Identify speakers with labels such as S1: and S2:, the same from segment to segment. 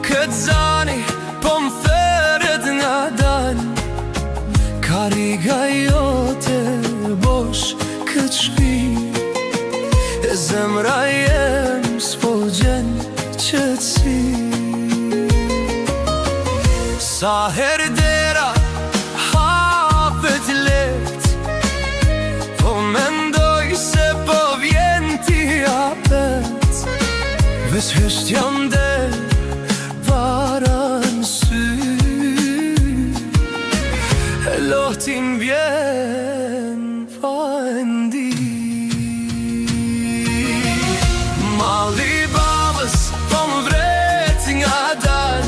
S1: këtë zani, po më thërët nga dal. Kariga jote bosh këtë shpi, e zemra jem s'po gjen qëtësi. Sa herë dera hapet let, po mendoj se po vjen t'i apet. Ves hësht jam del para n'sy, e lohtin vjen pa ndi. Malli babës po më vret nga dal,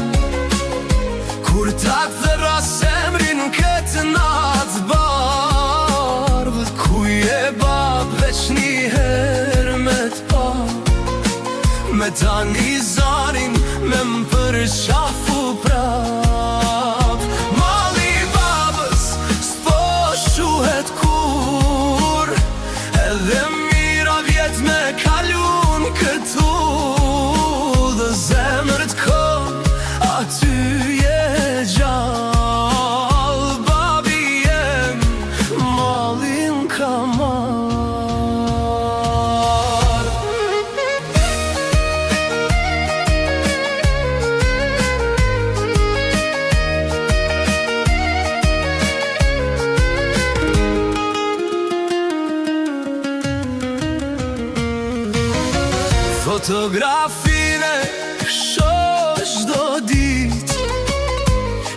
S1: kur ta thëra semrin këtë natë bardhë. Kuj e bab veç një herë me t'pa, me tani zanin me më përqafu prap. Malli babës s'po shuhet kur, edhe mira vjet me kalun këtu. Dhe zemër t'kom aty je gjall, babi jem mallin ka marr. Fotografine shoh çdo dit,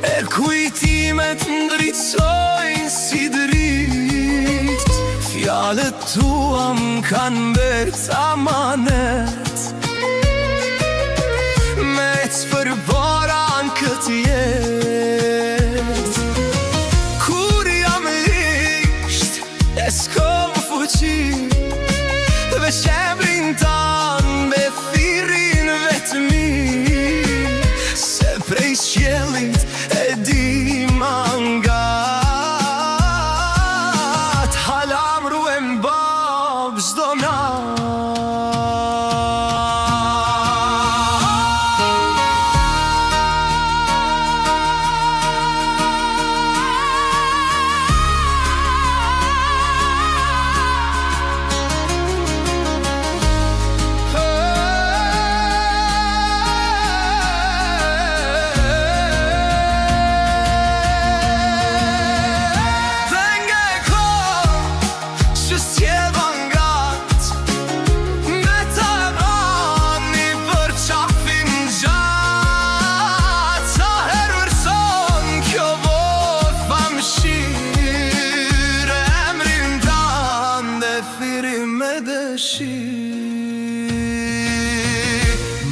S1: e kujtimet ndritsojnë si drit. Fjalët tua m'kan bert amanet, me t'përbora n'kët jet. Kur jam lisht e s'kom fuqi, veç emrin tan me thirin vetëmi. Se prej qjellit e di mangat, hala mruem bab zdo nat.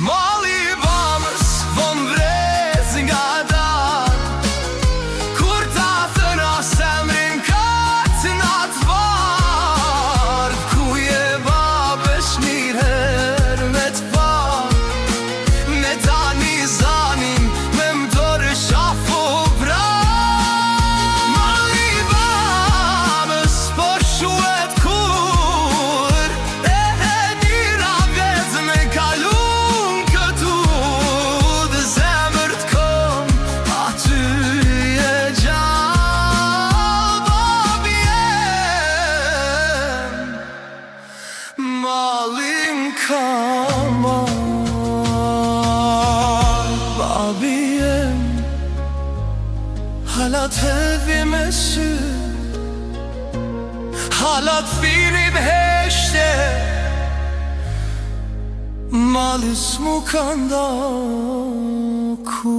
S1: Malli babës po më vret nga dal, kur ta thëna semrin këtë natë bardhë. Kuj e babësh një herë me t'pa, me tani zanin me m'dorë shafu prap. Malli babës po shuhet kur, e mira vjet me kalun këtu. Dhe zemër t'kom aty je gjall, babi jem mallin ka marr. Babi jem hala t'hedhi me sy, hala t'fini b'heshte, malli s'mu ka nda kur.